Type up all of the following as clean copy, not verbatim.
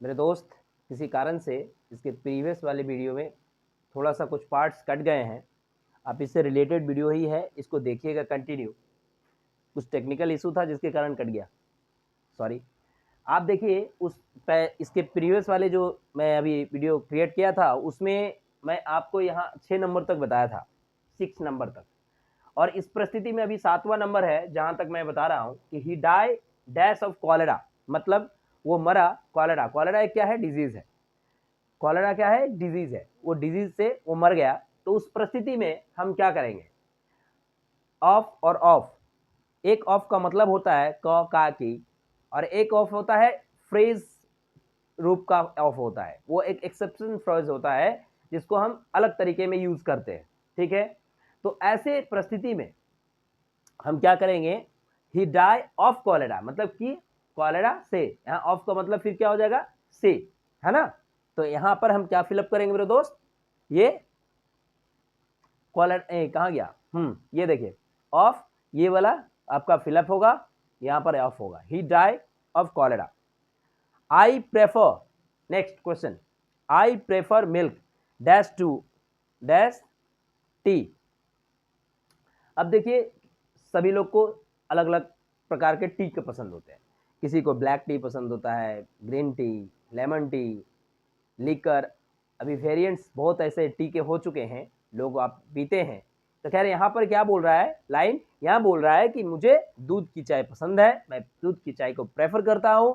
मेरे दोस्त, किसी कारण से इसके प्रीवियस वाले वीडियो में थोड़ा सा कुछ पार्ट्स कट गए हैं। आप इससे रिलेटेड वीडियो ही है, इसको देखिएगा कंटिन्यू। कुछ टेक्निकल इशू था जिसके कारण कट गया, सॉरी। आप देखिए इसके प्रीवियस वाले जो मैं अभी वीडियो क्रिएट किया था उसमें मैं आपको यहाँ 6 नंबर तक बताया था, 6 नंबर तक। और इस परिस्थिति में अभी 7वां नंबर है जहां तक मैं बता रहा हूं कि ही डाई डैश ऑफ कॉलेरा, मतलब वो मरा कॉलेरा। कॉलेरा एक क्या है? डिजीज है। कॉलेरा क्या है? डिजीज है। वो डिजीज से वो मर गया। तो उस परिस्थिति में हम क्या करेंगे? ऑफ और ऑफ, एक ऑफ का मतलब होता है क का की, और एक ऑफ होता है फ्रेज रूप का ऑफ होता है। वो एक एक्सेप्शन फ्रेज होता है जिसको हम अलग तरीके में यूज करते हैं, ठीक है। तो ऐसे परिस्थिति में हम क्या करेंगे? ही डाई ऑफ कॉलेरा, मतलब कि कॉलेरा से, यहाँ ऑफ का मतलब फिर क्या हो जाएगा? से, है ना। तो यहां पर हम क्या फिलअप करेंगे मेरे दोस्त? ये कॉलर कहाँ गया? ये देखिए ऑफ, ये वाला आपका फिलअप होगा, यहां पर ऑफ होगा। He die of cholera. I prefer, next question, I prefer milk dash to dash tea. अब देखिए सभी लोग को अलग अलग प्रकार के टी के पसंद होते हैं। किसी को ब्लैक टी पसंद होता है, green tea, lemon tea, liquor. अभी वेरिएंट्स बहुत ऐसे टी के हो चुके हैं, लोग आप पीते हैं। तो खैर यहाँ पर क्या बोल रहा है लाइन? यहाँ बोल रहा है कि मुझे दूध की चाय पसंद है, मैं दूध की चाय को प्रेफर करता हूँ।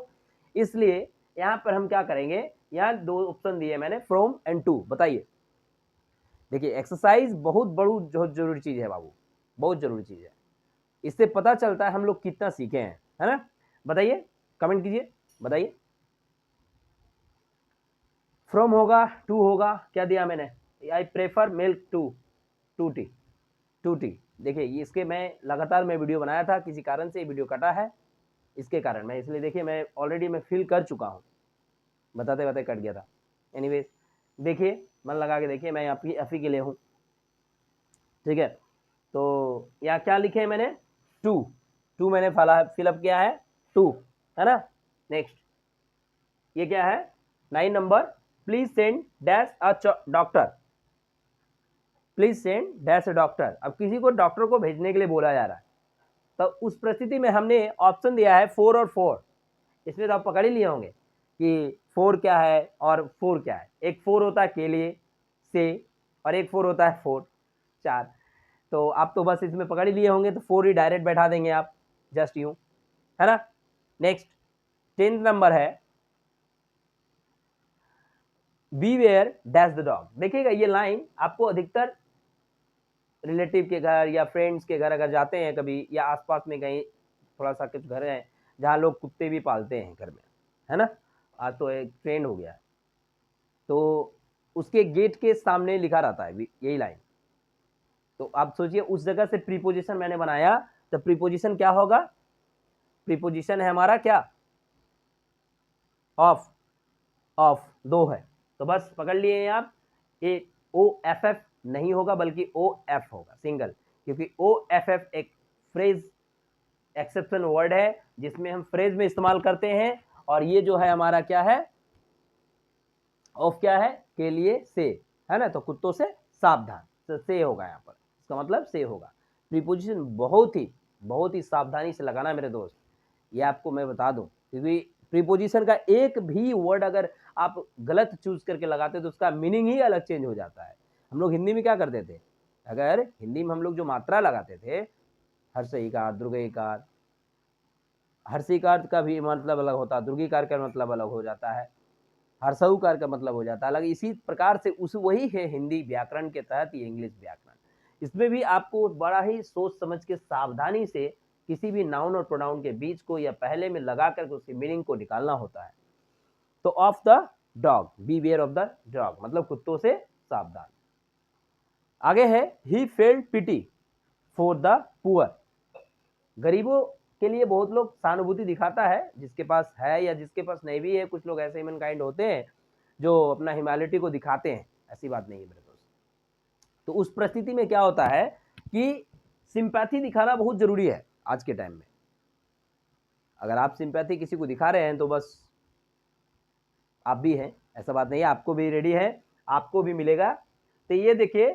इसलिए यहाँ पर हम क्या करेंगे? यहाँ 2 ऑप्शन दिए मैंने, फ्रॉम एंड टू। बताइए। देखिए एक्सरसाइज बहुत जरूरी चीज है बाबू, बहुत जरूरी चीज है। इससे पता चलता है हम लोग कितना सीखे हैं, है ना। बताइए, कमेंट कीजिए, बताइए। फ्रॉम होगा, टू होगा, क्या दिया मैंने? I prefer milk to to tea, to tea. देखिए इसके मैं लगातार मैं वीडियो बनाया था, किसी कारण से वीडियो कटा है, इसके कारण मैं, इसलिए देखिए मैं ऑलरेडी मैं फील कर चुका हूँ, बताते बताते कट गया था। एनीवेज देखिए, मन लगा के देखिए, मैं आप ही के लिए हूँ, ठीक है। तो यहाँ क्या लिखे हैं मैंने? टू, टू मैंने फिलअप किया है, टू, है ना। नेक्स्ट ये क्या है? 9 number, please send dash a doctor, please send dash a doctor. अब किसी को डॉक्टर को भेजने के लिए बोला जा रहा है, तो उस परिस्थिति में हमने ऑप्शन दिया है 4 और 4। इसमें तो आप पकड़ ही लिए होंगे कि 4 क्या है और 4 क्या है। एक 4 होता है के लिए, से, और एक 4 होता है 4, 4। तो आप तो बस इसमें पकड़ ही लिए होंगे, तो 4 ही डायरेक्ट बैठा देंगे आप, जस्ट यूं, है ना। नेक्स्ट 10 नंबर है, beware dash the dog. देखिएगा ये लाइन आपको अधिकतर रिलेटिव के घर या फ्रेंड्स के घर अगर जाते हैं कभी, या आसपास में कहीं थोड़ा सा कुछ घर है जहाँ लोग कुत्ते भी पालते हैं घर में, है ना। आज तो एक ट्रेंड हो गया है, तो उसके गेट के सामने लिखा रहता है यही लाइन। तो आप सोचिए उस जगह से प्रीपोजिशन मैंने बनाया, तो प्रीपोजिशन क्या होगा? प्रीपोजिशन है हमारा क्या? ऑफ, ऑफ 2 है, तो बस पकड़ लिए आप। ए ओ एफ एफ नहीं होगा बल्कि ओ एफ होगा, सिंगल, क्योंकि ओ एफ एफ एक फ्रेज एक्सेप्शन वर्ड है जिसमें हम फ्रेज में इस्तेमाल करते हैं। और ये जो है हमारा क्या है? ऑफ क्या है? के लिए से, है ना। तो कुत्तों से सावधान, तो से होगा यहाँ पर, इसका मतलब से होगा। प्रीपोजिशन बहुत ही सावधानी से लगाना मेरे दोस्त, ये आपको मैं बता दूं, क्योंकि प्रीपोजिशन का एक भी वर्ड अगर आप गलत चूज करके लगाते तो उसका मीनिंग ही अलग चेंज हो जाता है। हम लोग हिंदी में क्या करते थे? अगर हिंदी में हम लोग जो मात्रा लगाते थे, हर्षईकार, दुर्गईकार, हर्षिकार का भी मतलब अलग होता है, दुर्गीकार का मतलब अलग हो जाता है, हर्षऊकार का मतलब हो जाता है अलग। इसी प्रकार से उस वही है हिंदी व्याकरण के तहत ये इंग्लिश व्याकरण। इसमें भी आपको बड़ा ही सोच समझ के सावधानी से किसी भी नाउन और प्रोनाउन के बीच को या पहले में लगा कर उसकी मीनिंग को निकालना होता है। तो of the dog, beware of the dog, मतलब कुत्तों से सावधान। आगे है he felt pity for the poor. गरीबों के लिए बहुत लोग सहानुभूति दिखाता है, जिसके पास है या जिसके पास नहीं भी है, कुछ लोग ऐसे ह्यूमन काइंड होते हैं जो अपना ह्यूमैनिटी को दिखाते हैं, ऐसी बात नहीं है मेरे दोस्त। तो उस परिस्थिति में क्या होता है कि सिंपैथी दिखाना बहुत जरूरी है आज के टाइम में। अगर आप सिंपैथी किसी को दिखा रहे हैं तो बस आप भी हैं, ऐसा बात नहीं है, आपको भी रेडी है, आपको भी मिलेगा। तो ये देखिए,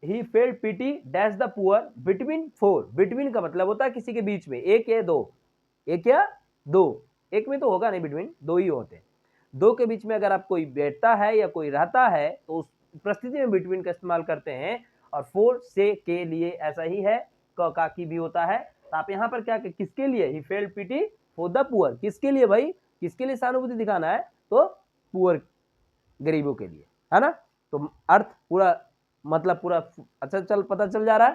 he felt PT dash the poor between 4, between का मतलब होता है किसी के बीच में, एक या दो, एक या दो, एक में तो होगा नहीं, बिटवीन दो ही होते हैं, दो के बीच में अगर आप कोई बैठता है या कोई रहता है तो उस परिस्थिति में बिटवीन का इस्तेमाल करते हैं। और 4 से के लिए ऐसा ही है, क का की भी होता है। तो आप यहाँ पर क्या, किसके लिए, he felt PT for the poor, किसके लिए भाई, किसके लिए सहानुभूति दिखाना है, तो पुअर, गरीबों के लिए, है ना। तो अर्थ पूरा, मतलब पूरा अच्छा चल पता चल जा रहा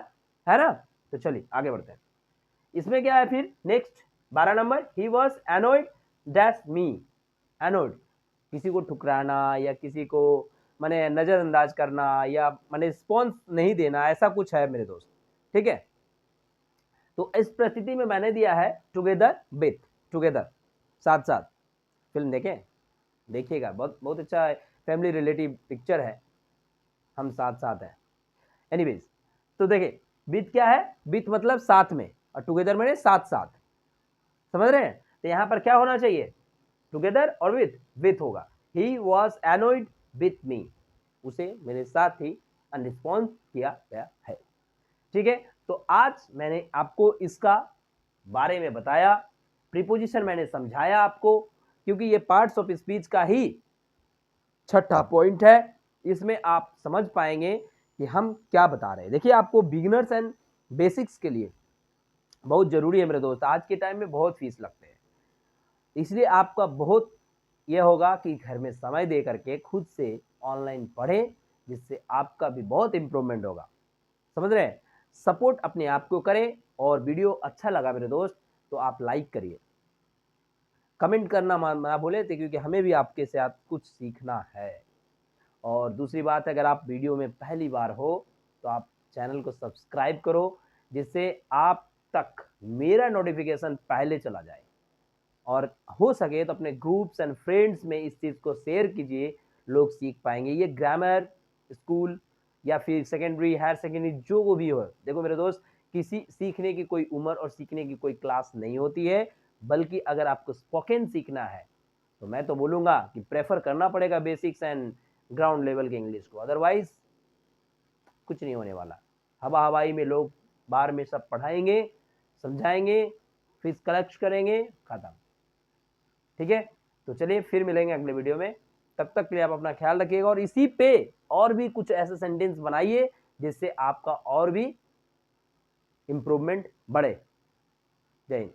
है ना। तो चलिए आगे बढ़ते हैं। इसमें क्या है फिर next 12 number, he was annoyed dash me, annoyed किसी को ठुकराना या किसी को माने नजरअंदाज करना या माने रिस्पॉन्स नहीं देना, ऐसा कुछ है मेरे दोस्त, ठीक है। तो इस परिस्थिति में मैंने दिया है टुगेदर विथ, टुगेदर साथ साथ। फिल्म देखें, देखिएगा, बहुत बहुत अच्छा है, फैमिली रिलेटिव पिक्चर है, हम साथ साथ हैं। एनीवेज, तो देखिए विथ क्या है, विथ मतलब साथ में, और टुगेदर मैंने साथ साथ, समझ रहे हैं। तो यहां पर क्या होना चाहिए, टुगेदर और विथ होगा। ही वॉज एनोइड विथ मी, उसे मेरे साथ ही अनरिस्पॉन्स किया गया है, ठीक है। तो आज मैंने आपको इसका बारे में बताया, प्रीपोजिशन मैंने समझाया आपको, क्योंकि ये पार्ट्स ऑफ स्पीच का ही छठा पॉइंट है। इसमें आप समझ पाएंगे कि हम क्या बता रहे हैं। देखिए, आपको बिगिनर्स एंड बेसिक्स के लिए बहुत जरूरी है मेरे दोस्त, आज के टाइम में बहुत फीस लगते हैं, इसलिए आपका बहुत यह होगा कि घर में समय दे करके खुद से ऑनलाइन पढ़ें, जिससे आपका भी बहुत इंप्रूवमेंट होगा, समझ रहे हैं। सपोर्ट अपने आप को करें, और वीडियो अच्छा लगा मेरे दोस्त तो आप लाइक करिए, कमेंट करना ना भूलें, क्योंकि हमें भी आपके साथ कुछ सीखना है। और दूसरी बात, अगर आप वीडियो में पहली बार हो तो आप चैनल को सब्सक्राइब करो, जिससे आप तक मेरा नोटिफिकेशन पहले चला जाए। और हो सके तो अपने ग्रुप्स एंड फ्रेंड्स में इस चीज़ को शेयर कीजिए, लोग सीख पाएंगे। ये ग्रामर स्कूल या फिर सेकेंडरी, हायर सेकेंडरी, जो वो भी हो, देखो मेरे दोस्त, किसी सीखने की कोई उम्र और सीखने की कोई क्लास नहीं होती है। बल्कि अगर आपको स्पोकन सीखना है तो मैं तो बोलूँगा कि प्रेफर करना पड़ेगा बेसिक्स एंड ग्राउंड लेवल के इंग्लिश को, अदरवाइज कुछ नहीं होने वाला। हवा हवाई में लोग बाहर में सब पढ़ाएंगे, समझाएंगे, फीस कलेक्ट करेंगे, खत्म, ठीक है। तो चलिए फिर मिलेंगे अगले वीडियो में, तब तक के लिए आप अपना ख्याल रखिएगा, और इसी पे और भी कुछ ऐसे सेंटेंस बनाइए जिससे आपका और भी इंप्रूवमेंट बढ़े। जय हिंद।